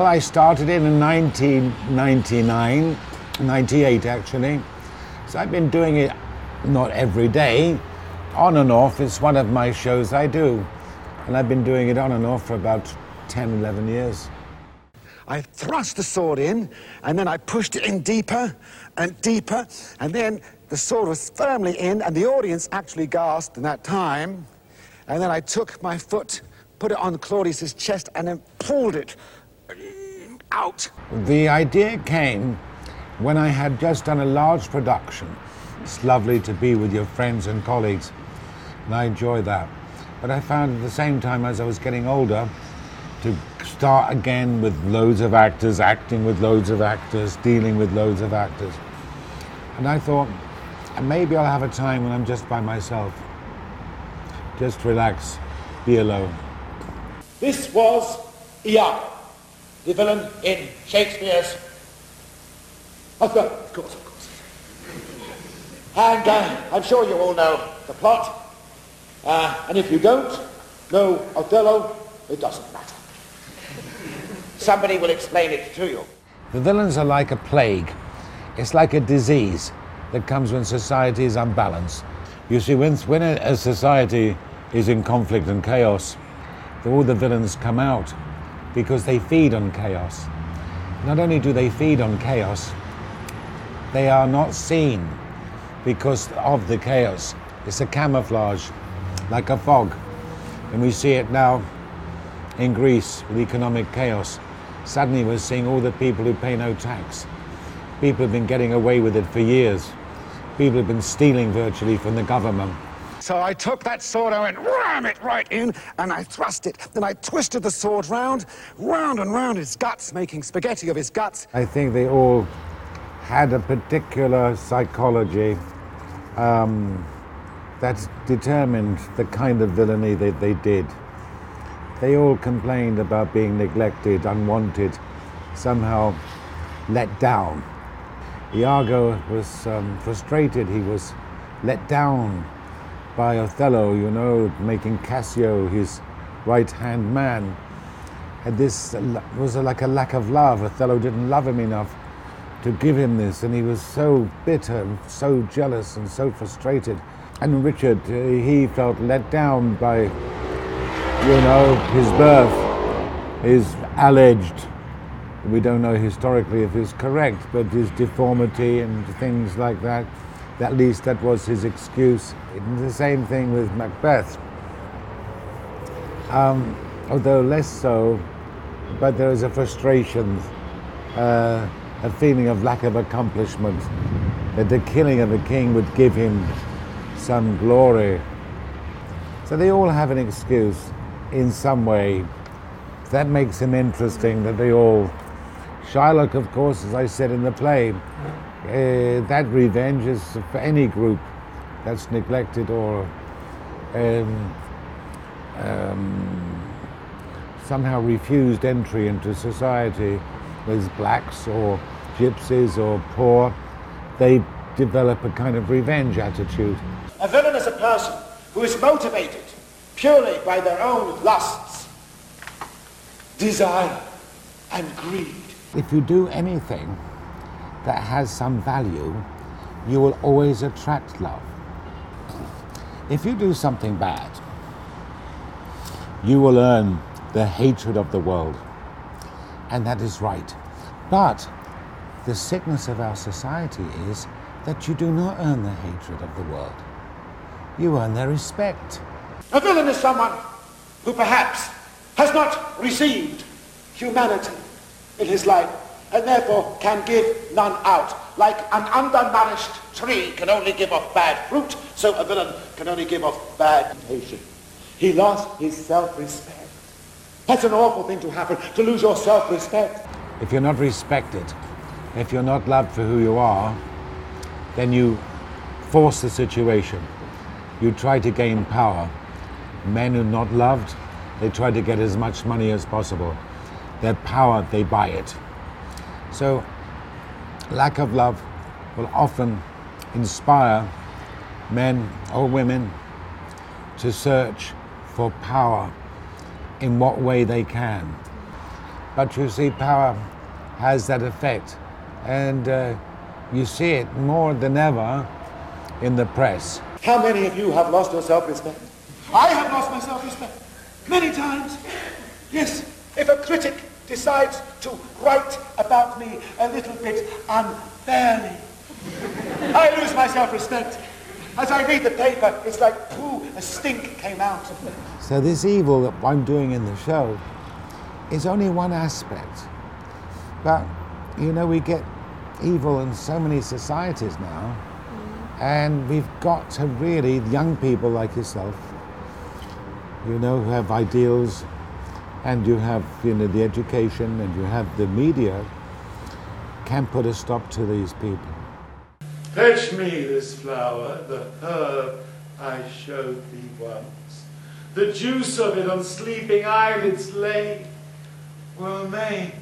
I started in 1999, 98 actually. So I've been doing it not every day, on and off. It's one of my shows I do. And I've been doing it on and off for about 10, 11 years. I thrust the sword in, and then I pushed it in deeper and deeper, and then the sword was firmly in, and the audience actually gasped in that time. And then I took my foot, put it on Claudius's chest, and then pulled it out. The idea came when I had just done a large production. It's lovely to be with your friends and colleagues, and I enjoy that. But I found at the same time, as I was getting older, to start again with loads of actors, acting with loads of actors, dealing with loads of actors. And I thought, maybe I'll have a time when I'm just by myself. Just relax, be alone. This was Iago, the villain in Shakespeare's Othello, of course. And I'm sure you all know the plot. And if you don't know Othello, it doesn't matter. Somebody will explain it to you. The villains are like a plague. It's like a disease that comes when society is unbalanced. You see, when a society is in conflict and chaos, all the villains come out because they feed on chaos. Not only do they feed on chaos, they are not seen because of the chaos. It's a camouflage, like a fog. And we see it now in Greece with economic chaos. Suddenly we're seeing all the people who pay no tax. People have been getting away with it for years. People have been stealing virtually from the government. So I took that sword, I went ram it right in, and I thrust it. Then I twisted the sword round and round his guts, making spaghetti of his guts. I think they all had a particular psychology that determined the kind of villainy that they did. They all complained about being neglected, unwanted, somehow let down. Iago was frustrated. He was let down by Othello, you know, making Cassio his right-hand man. And this was like a lack of love. Othello didn't love him enough to give him this, and he was so bitter, and so jealous, and so frustrated. And Richard, he felt let down by, you know, his birth, his alleged, we don't know historically if it's correct, but his deformity and things like that. At least that was his excuse. The same thing with Macbeth. Although less so, but there was a frustration, a feeling of lack of accomplishment, that the killing of a king would give him some glory. So they all have an excuse in some way. That makes him interesting, that they all... Shylock, of course, as I said in the play, that revenge is for any group that's neglected or somehow refused entry into society, whether it's blacks or gypsies or poor. They develop a kind of revenge attitude. A villain is a person who is motivated purely by their own lusts, desire, and greed. If you do anything that has some value, you will always attract love. If you do something bad, you will earn the hatred of the world. And that is right. But the sickness of our society is that you do not earn the hatred of the world. You earn their respect. A villain is someone who perhaps has not received humanity in his life, and therefore can give none out. Like an undernourished tree can only give off bad fruit, so a villain can only give off bad reputation. He lost his self-respect. That's an awful thing to happen, to lose your self-respect. If you're not respected, if you're not loved for who you are, then you force the situation. You try to gain power. Men who are not loved, they try to get as much money as possible. Their power, they buy it. So, lack of love will often inspire men or women to search for power in what way they can. But you see, power has that effect. And you see it more than ever in the press. How many of you have lost your self-respect? I have lost my self-respect many times. Yes, if a critic decides to write about me a little bit unfairly, I lose my self-respect. As I read the paper, it's like poo, a stink came out. So this evil that I'm doing in the show is only one aspect. But, you know, we get evil in so many societies now, and we've got to really, young people like yourself, you know, who have ideals, and you have, you know, the education, and you have the media, can put a stop to these people. Fetch me this flower, the herb I showed thee once. The juice of it on sleeping eyelids lay, will make